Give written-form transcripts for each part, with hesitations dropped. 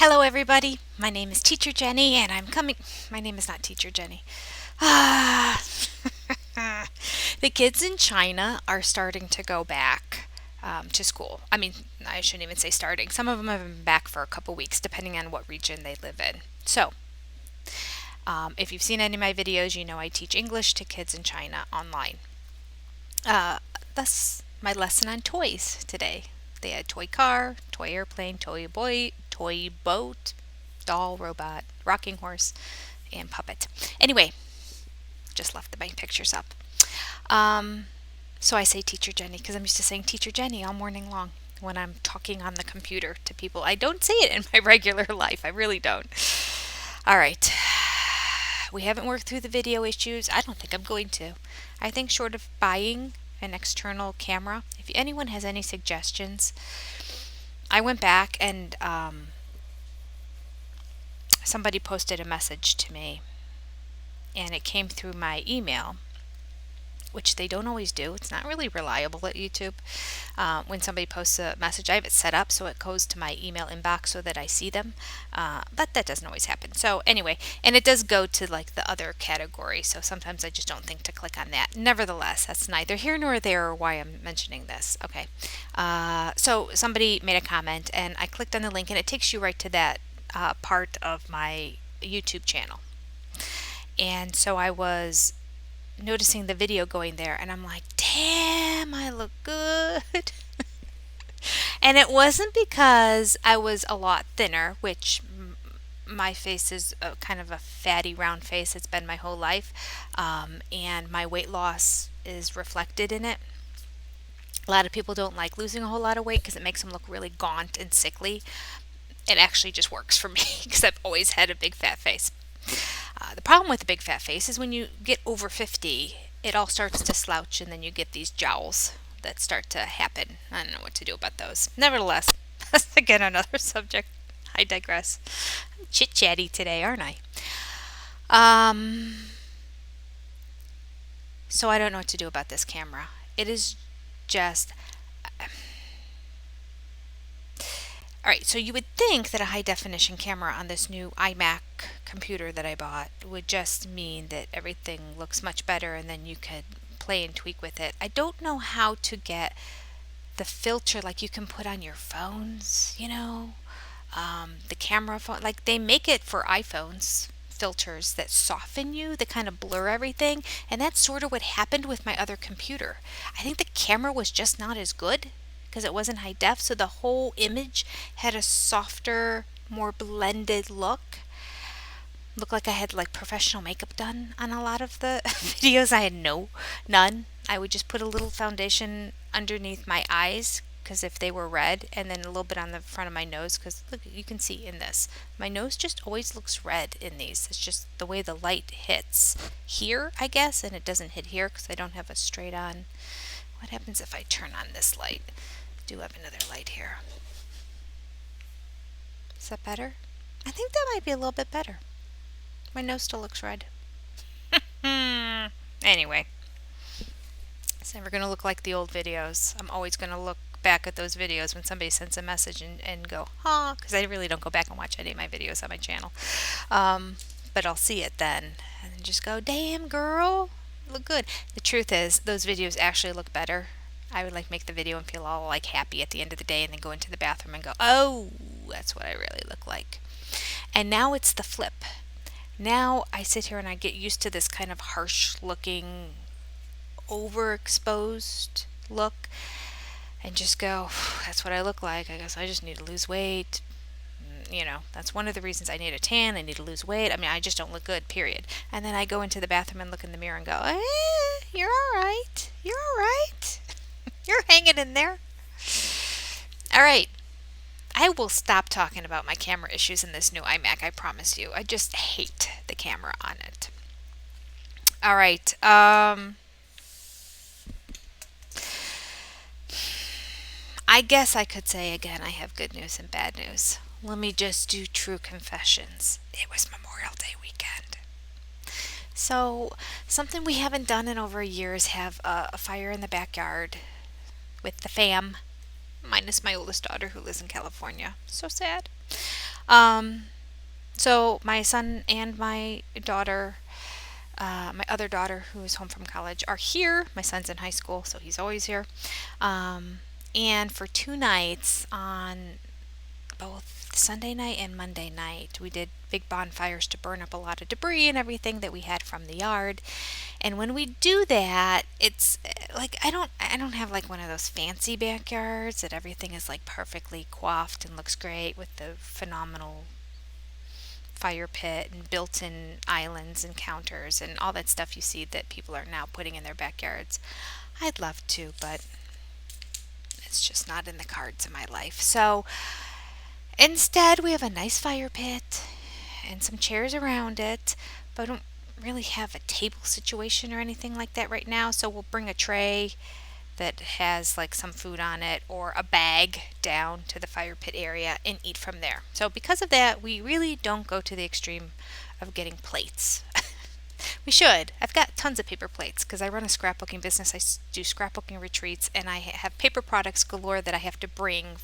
Hello, everybody. My name is Teacher Jenny, and I'm coming. My name is not Teacher Jenny. Ah, the kids in China are starting to go back to school. I mean, I shouldn't even say starting. Some of them have been back for a couple weeks, depending on what region they live in. So, if you've seen any of my videos, you know I teach English to kids in China online. Uh, that's my lesson on toys today. They had toy car, toy airplane, toy boy, toy boat, doll, robot, rocking horse, and puppet. Anyway, just left the bank pictures up. Um, so I say Teacher Jenny because I'm used to saying Teacher Jenny all morning long when I'm talking on the computer to people. I don't say it in my regular life. I really don't. All right. We haven't worked through the video issues. I don't think I'm going to. I think short of buying an external camera, if anyone has any suggestions, I went back and somebody posted a message to me and it came through my email, which they don't always do. It's not really reliable at YouTube. When somebody posts a message, I have it set up so it goes to my email inbox so that I see them. But that doesn't always happen. So anyway, and it does go to like the other category. So sometimes I just don't think to click on that. Nevertheless, that's neither here nor there or why I'm mentioning this. Okay. So somebody made a comment and I clicked on the link and it takes you right to that part of my YouTube channel. And so I was noticing the video going there and I'm like, damn, I look good. And it wasn't because I was a lot thinner, which my face is kind of a fatty round face. It's been my whole life. And my weight loss is reflected in it. A lot of people don't like losing a whole lot of weight because it makes them look really gaunt and sickly. It actually just works for me because I've always had a big fat face. The problem with a big fat face is when you get over 50, it all starts to slouch and then you get these jowls that start to happen. I don't know what to do about those. Nevertheless, that's again another subject. I digress. I'm chit chatty today, aren't I? Um, so I don't know what to do about this camera. It is just. Alright, so you would think that a high definition camera on this new iMac computer that I bought would just mean that everything looks much better and then you could play and tweak with it. I don't know how to get the filter like you can put on your phones, the camera phone. Like they make it for iPhones, filters that soften you, that kind of blur everything. And that's sort of what happened with my other computer. I think the camera was just not as good because it wasn't high def, so the whole image had a softer, more blended look. Looked like I had like professional makeup done on a lot of the videos. I had none. I would just put a little foundation underneath my eyes because if they were red, and then a little bit on the front of my nose because look, you can see in this. My nose just always looks red in these. It's just the way the light hits here, I guess, and it doesn't hit here because I don't have a straight on. What happens if I turn on this light? Do have another light here. Is that better? I think that might be a little bit better. My nose still looks red. Anyway, it's never going to look like the old videos. I'm always going to look back at those videos when somebody sends a message and go, huh, because I really don't go back and watch any of my videos on my channel. But I'll see it then and just go, damn girl, look good. The truth is, those videos actually look better. I would like make the video and feel all like happy at the end of the day and then go into the bathroom and go, oh, that's what I really look like. And now it's the flip. Now I sit here and I get used to this kind of harsh looking, overexposed look and just go, that's what I look like. I guess I just need to lose weight. That's one of the reasons I need a tan. I need to lose weight. I mean, I just don't look good, period. And then I go into the bathroom and look in the mirror and go, you're all right. You're all right. You're hanging in there. All right. I will stop talking about my camera issues in this new iMac, I promise you. I just hate the camera on it. All right. I guess I could say again I have good news and bad news. Let me just do true confessions. It was Memorial Day weekend. So, something we haven't done in over a year is have a fire in the backyard with the fam, minus my oldest daughter who lives in California. So sad. Um, so my son and my other daughter who is home from college are here. My son's in high school, so he's always here. Um, and for 2 nights on both Sunday night and Monday night, we did big bonfires to burn up a lot of debris and everything that we had from the yard. And when we do that, it's like I don't have like one of those fancy backyards that everything is like perfectly coiffed and looks great with the phenomenal fire pit and built-in islands and counters and all that stuff you see that people are now putting in their backyards. I'd love to, but it's just not in the cards in my life. So instead, we have a nice fire pit and some chairs around it, but I don't really have a table situation or anything like that right now. So we'll bring a tray that has like some food on it or a bag down to the fire pit area and eat from there. So because of that, we really don't go to the extreme of getting plates. We should. I've got tons of paper plates because I run a scrapbooking business. Do scrapbooking retreats and I have paper products galore that I have to bring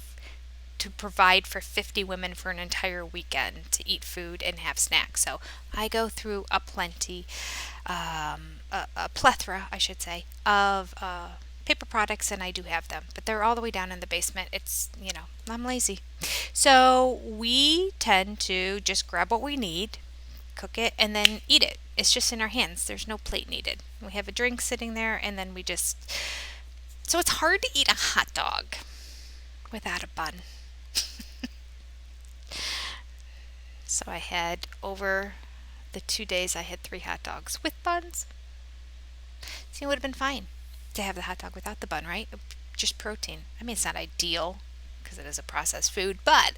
to provide for 50 women for an entire weekend to eat food and have snacks. So I go through a plethora, I should say, of paper products, and I do have them, but they're all the way down in the basement. I'm lazy. So we tend to just grab what we need, cook it, and then eat it. It's just in our hands. There's no plate needed. We have a drink sitting there, and then we just. So it's hard to eat a hot dog without a bun. So I had over the 2 days, I had 3 hot dogs with buns. See, it would have been fine to have the hot dog without the bun, right? Just protein. I mean, it's not ideal because it is a processed food, but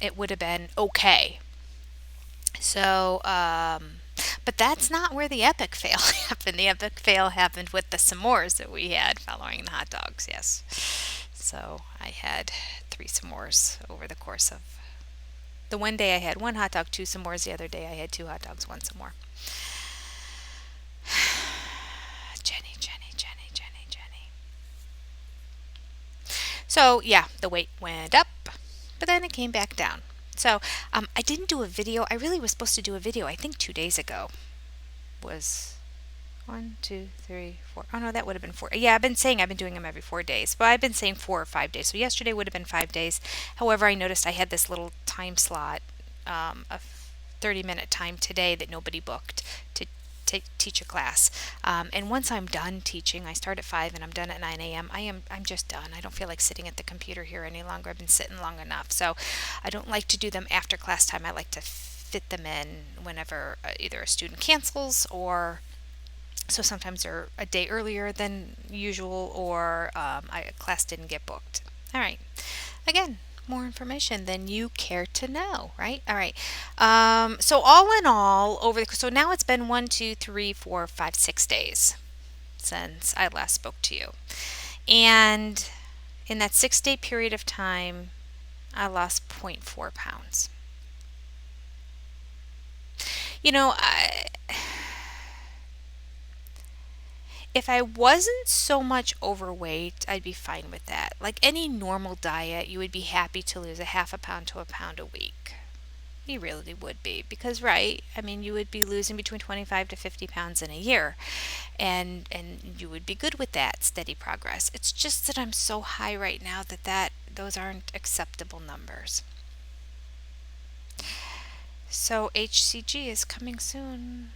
it would have been okay. So, but that's not where the epic fail happened. The epic fail happened with the s'mores that we had following the hot dogs, yes. So I had 3 s'mores over the course of the one day I had 1 hot dog, 2 s'mores. The other day I had 2 hot dogs, 1 s'more. Jenny, Jenny, Jenny, Jenny, Jenny. So yeah, the weight went up, but then it came back down. So I didn't do a video. I really was supposed to do a video, I think 2 days ago. Was 1, 2, 3, 4. Oh no, that would have been 4. Yeah, I've been doing them every 4 days, but I've been saying 4 or 5 days. So yesterday would have been 5 days. However, I noticed I had this little time slot, a 30-minute time today that nobody booked to teach a class. And once I'm done teaching, I start at 5 and I'm done at 9 a.m. I'm just done. I don't feel like sitting at the computer here any longer. I've been sitting long enough. So I don't like to do them after class time. I like to fit them in whenever either a student cancels or so sometimes they're a day earlier than usual or a class didn't get booked. All right. Again, more information than you care to know, right? All right. So all in all, so now it's been 1, 2, 3, 4, 5, 6 days since I last spoke to you. And in that 6-day period of time, I lost 0.4 pounds. If I wasn't so much overweight, I'd be fine with that. Like any normal diet, you would be happy to lose a half a pound to a pound a week. You really would be because, right? I mean, you would be losing between 25 to 50 pounds in a year, and you would be good with that steady progress. It's just that I'm so high right now that those aren't acceptable numbers. So HCG is coming soon.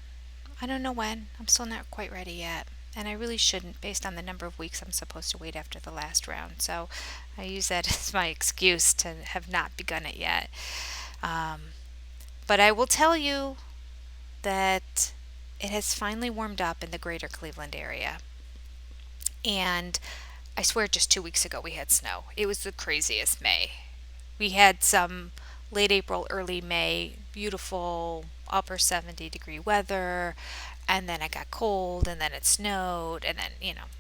I don't know when. I'm still not quite ready yet. And I really shouldn't based on the number of weeks I'm supposed to wait after the last round. So I use that as my excuse to have not begun it yet. But I will tell you that it has finally warmed up in the greater Cleveland area. And I swear just 2 weeks ago we had snow. It was the craziest May. We had some late April, early May, beautiful upper 70-degree weather, and then it got cold, and then it snowed, and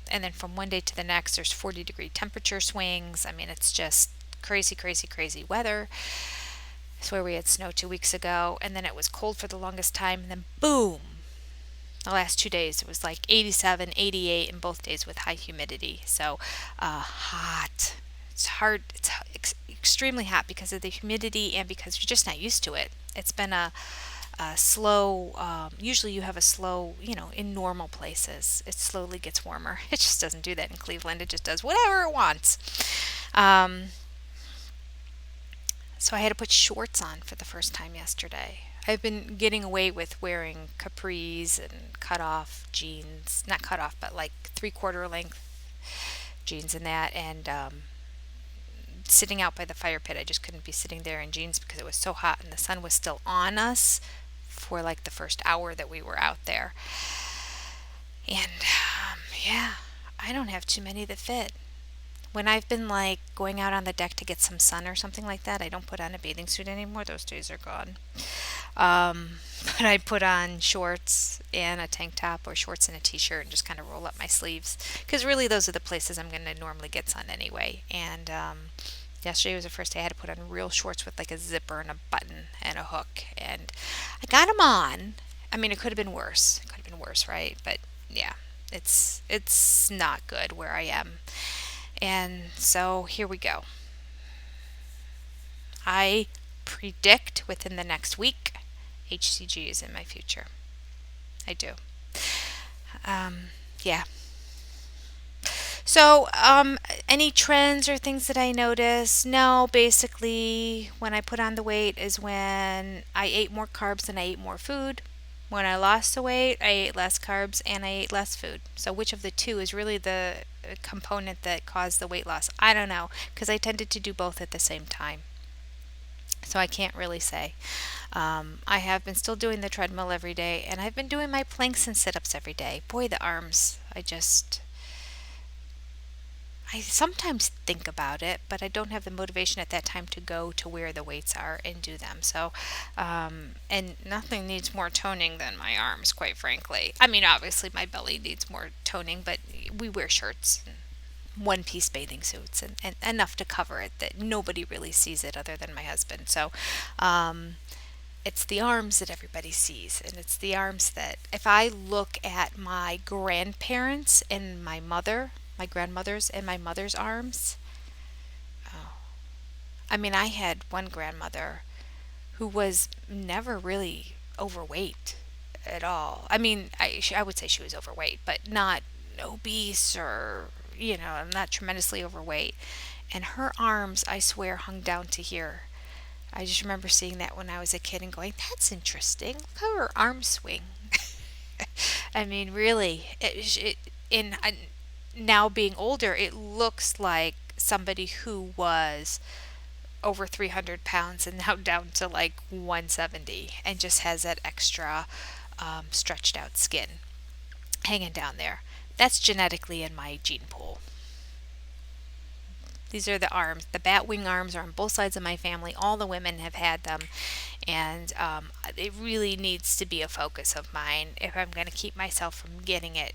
then from one day to the next there's 40-degree temperature swings. I mean, it's just crazy, crazy, crazy weather. I swear we had snow 2 weeks ago, and then it was cold for the longest time, and then boom, the last 2 days it was like 87, 88 in both days with high humidity. So hot. It's hard. It's extremely hot because of the humidity and because you're just not used to it. It's been a slow, usually you have a slow, in normal places, it slowly gets warmer. It just doesn't do that in Cleveland. It just does whatever it wants. Um, so I had to put shorts on for the first time yesterday. I've been getting away with wearing capris and cut off jeans, not cut off, but like 3/4 length jeans and that, and sitting out by the fire pit. I just couldn't be sitting there in jeans because it was so hot and the sun was still on us for like the first hour that we were out there. And yeah, I don't have too many that fit. When I've been like going out on the deck to get some sun or something like that, I don't put on a bathing suit anymore. Those days are gone. But I put on shorts and a tank top or shorts and a t-shirt and just kind of roll up my sleeves because really those are the places I'm going to normally get sun anyway. And yesterday was the first day I had to put on real shorts with like a zipper and a button and a hook, and I got them on. I mean, it could have been worse. It could have been worse, right? But yeah, it's not good where I am. And so here we go. I predict within the next week HCG is in my future. I do. Yeah. So, any trends or things that I notice? No, basically, when I put on the weight is when I ate more carbs than I ate more food. When I lost the weight, I ate less carbs and I ate less food. So, which of the two is really the component that caused the weight loss? I don't know, because I tended to do both at the same time. So, I can't really say. I have been still doing the treadmill every day, and I've been doing my planks and sit ups every day. Boy, the arms, I sometimes think about it, but I don't have the motivation at that time to go to where the weights are and do them. So, and nothing needs more toning than my arms, quite frankly. I mean, obviously, my belly needs more toning, but we wear shirts and one piece bathing suits and enough to cover it that nobody really sees it other than my husband. So, it's the arms that everybody sees, and it's the arms that if I look at my grandparents and my grandmother's and my mother's arms, oh, I mean, I had one grandmother who was never really overweight at all. I mean, I would say she was overweight, but not obese or, not tremendously overweight. And her arms, I swear, hung down to here. I just remember seeing that when I was a kid and going, that's interesting. Look how her arms swing. I mean, really, now being older, it looks like somebody who was over 300 pounds and now down to like 170 and just has that extra stretched out skin hanging down there. That's genetically in my gene pool. These are the arms. The bat wing arms are on both sides of my family. All the women have had them, and it really needs to be a focus of mine if I'm going to keep myself from getting it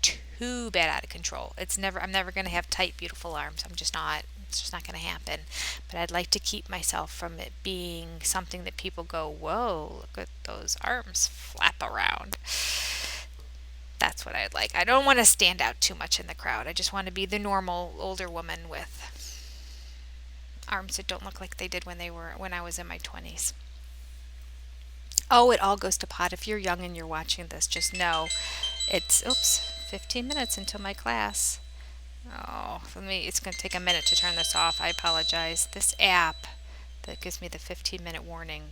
too bad out of control. I'm never going to have tight, beautiful arms. I'm just not. It's just not going to happen. But I'd like to keep myself from it being something that people go, "Whoa, look at those arms flap around." That's what I'd like. I don't want to stand out too much in the crowd. I just want to be the normal older woman with arms that don't look like they did when I was in my 20s. Oh, it all goes to pot. If you're young and you're watching this, just know it's 15 minutes until my class. Oh, it's going to take a minute to turn this off. I apologize. This app that gives me the 15-minute warning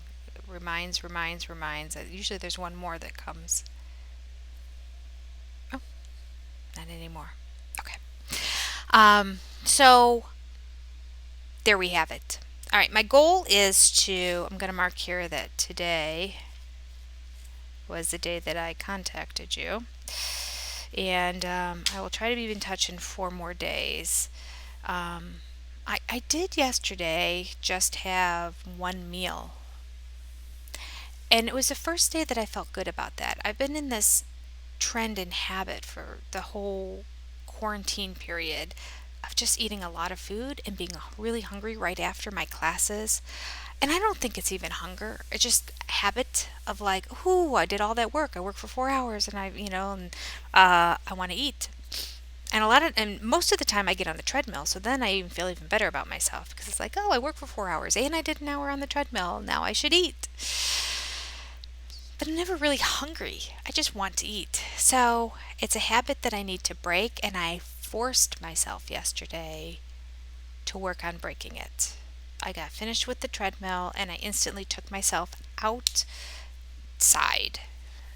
reminds. Usually there's one more that comes. Oh, not anymore. Okay. So there we have it. All right, my goal is I'm going to mark here that today was the day that I contacted you. And I will try to be in touch in 4 more days. I did yesterday just have one meal. And it was the first day that I felt good about that. I've been in this trend and habit for the whole quarantine period of just eating a lot of food and being really hungry right after my classes. And I don't think it's even hunger. It's just a habit of like, ooh, I did all that work. I worked for 4 hours and I want to eat. And most of the time I get on the treadmill, so then I even feel even better about myself because it's like, oh, I worked for 4 hours and I did an hour on the treadmill. Now I should eat. But I'm never really hungry. I just want to eat. So it's a habit that I need to break, and I forced myself yesterday to work on breaking it. I got finished with the treadmill and I instantly took myself outside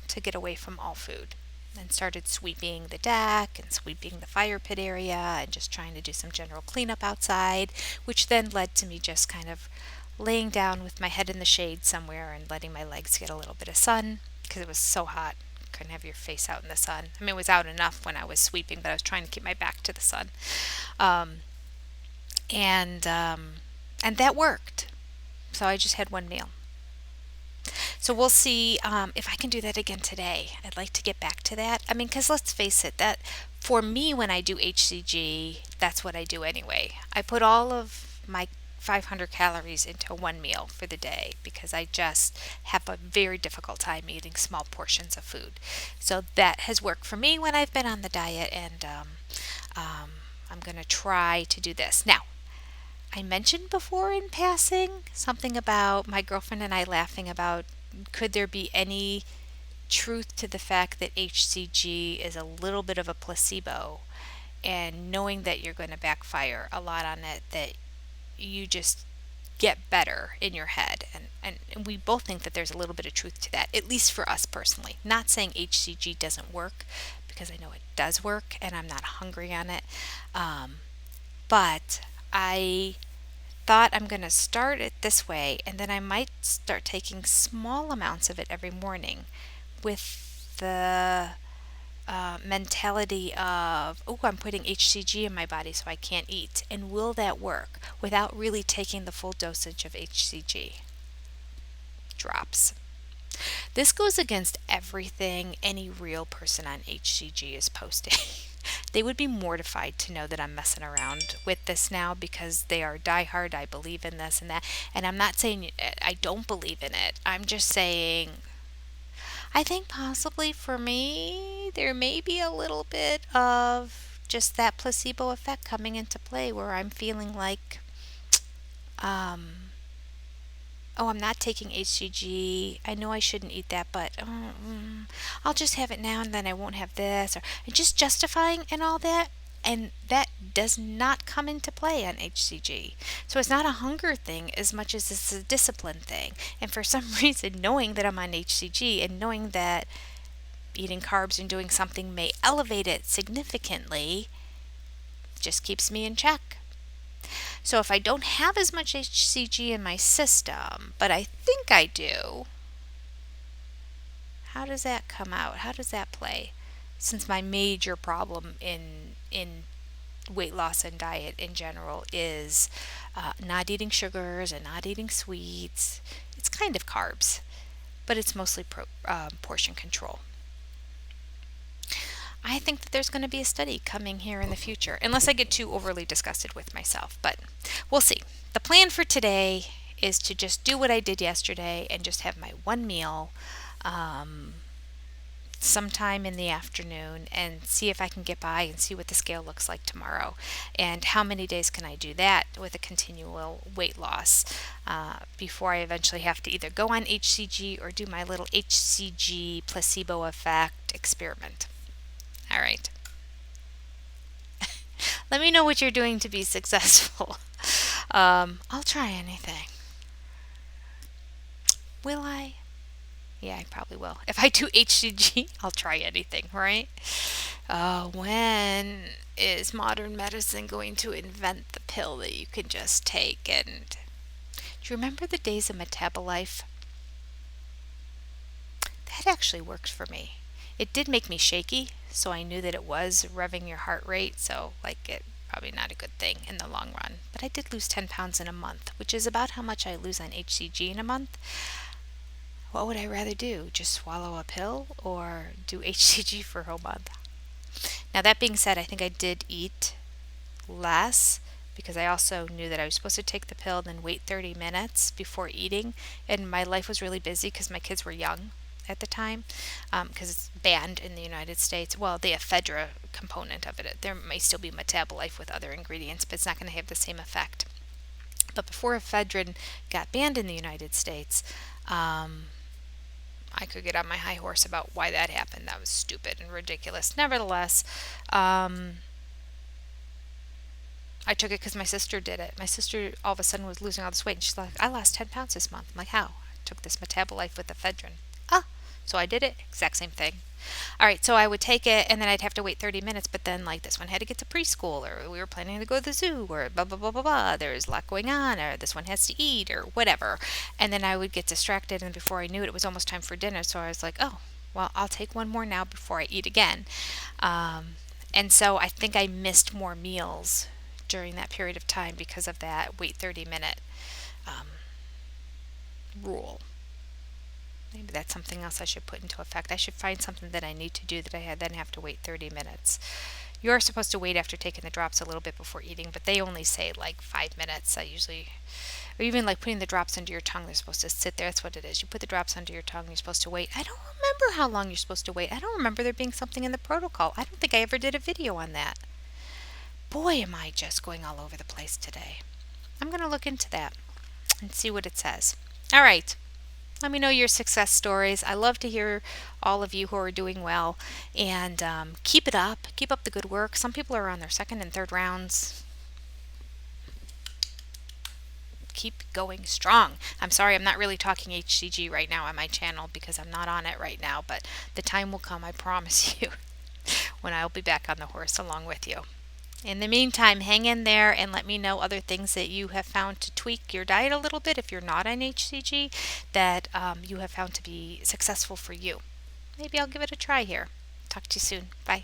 to get away from all food and started sweeping the deck and sweeping the fire pit area and just trying to do some general cleanup outside, which then led to me just kind of laying down with my head in the shade somewhere and letting my legs get a little bit of sun because it was so hot. Couldn't have your face out in the sun. I mean, it was out enough when I was sweeping, but I was trying to keep my back to the sun. Um, and and that worked. So I just had one meal. So we'll see if I can do that again today. I'd like to get back to that. I mean, because let's face it, that for me, when I do HCG, that's what I do anyway. I put all of my 500 calories into one meal for the day because I just have a very difficult time eating small portions of food. So that has worked for me when I've been on the diet, and I'm going to try to do this. Now, I mentioned before in passing something about my girlfriend and I laughing about could there be any truth to the fact that HCG is a little bit of a placebo, and knowing that you're going to backfire a lot on it, that you just get better in your head. And we both think that there's a little bit of truth to that, at least for us personally. Not saying HCG doesn't work, because I know it does work and I'm not hungry on it. But I thought I'm going to start it this way, and then I might start taking small amounts of it every morning with the mentality of, oh, I'm putting HCG in my body so I can't eat. And will that work without really taking the full dosage of HCG? Drops. This goes against everything any real person on HCG is posting. They would be mortified to know that I'm messing around with this now because they are diehard. I believe in this and that. And I'm not saying I don't believe in it. I'm just saying I think possibly for me, there may be a little bit of just that placebo effect coming into play where I'm feeling like, um, oh, I'm not taking HCG. I know I shouldn't eat that, but I'll just have it now and then I won't have this. Or and just justifying and all that. And that does not come into play on HCG. So it's not a hunger thing as much as it's a discipline thing. And for some reason, knowing that I'm on HCG and knowing that eating carbs and doing something may elevate it significantly just keeps me in check. So if I don't have as much HCG in my system, but I think I do, how does that come out? How does that play? Since my major problem in weight loss and diet in general is not eating sugars and not eating sweets, it's kind of carbs, but it's mostly portion control. I think that there's going to be a study coming here in the future, unless I get too overly disgusted with myself, but we'll see. The plan for today is to just do what I did yesterday and just have my one meal sometime in the afternoon and see if I can get by and see what the scale looks like tomorrow. And how many days can I do that with a continual weight loss before I eventually have to either go on HCG or do my little HCG placebo effect experiment. All right. Let me know what you're doing to be successful. I'll try anything. Will I? Yeah, I probably will. If I do HCG, I'll try anything, right? When is modern medicine going to invent the pill that you can just take? And do you remember the days of Metabolife? That actually worked for me. It did make me shaky, so I knew that it was revving your heart rate, so like it probably not a good thing in the long run. But I did lose 10 pounds in a month, which is about how much I lose on HCG in a month. What would I rather do? Just swallow a pill or do HCG for a whole month? Now, that being said, I think I did eat less because I also knew that I was supposed to take the pill, then wait 30 minutes before eating. And my life was really busy because my kids were young at the time, because it's banned in the United States. Well, the ephedra component of it. There may still be metabolite with other ingredients, but it's not going to have the same effect. But before ephedrine got banned in the United States, I could get on my high horse about why that happened. That was stupid and ridiculous. Nevertheless, I took it because my sister did it. My sister all of a sudden was losing all this weight, and she's like, I lost 10 pounds this month. I'm like, how? I took this Metabolife with ephedrine. Ah, so I did it. Exact same thing. All right, so I would take it, and then I'd have to wait 30 minutes, but then, like, this one had to get to preschool, or we were planning to go to the zoo, or blah, blah, blah, blah, blah. There's a lot going on, or this one has to eat, or whatever. And then I would get distracted, and before I knew it, it was almost time for dinner, so I was like, oh, well, I'll take one more now before I eat again. And so I think I missed more meals during that period of time because of that wait 30-minute rule. Maybe that's something else I should put into effect. I should find something that I need to do that I then have to wait 30 minutes. You're supposed to wait after taking the drops a little bit before eating, but they only say like 5 minutes. Or even like putting the drops under your tongue, they're supposed to sit there. That's what it is. You put the drops under your tongue, you're supposed to wait. I don't remember how long you're supposed to wait. I don't remember there being something in the protocol. I don't think I ever did a video on that. Boy, am I just going all over the place today. I'm going to look into that and see what it says. All right. Let me know your success stories. I love to hear all of you who are doing well. And keep it up. Keep up the good work. Some people are on their second and third rounds. Keep going strong. I'm sorry, I'm not really talking HCG right now on my channel because I'm not on it right now. But the time will come, I promise you, when I'll be back on the horse along with you. In the meantime, hang in there and let me know other things that you have found to tweak your diet a little bit if you're not on HCG that you have found to be successful for you. Maybe I'll give it a try here. Talk to you soon. Bye.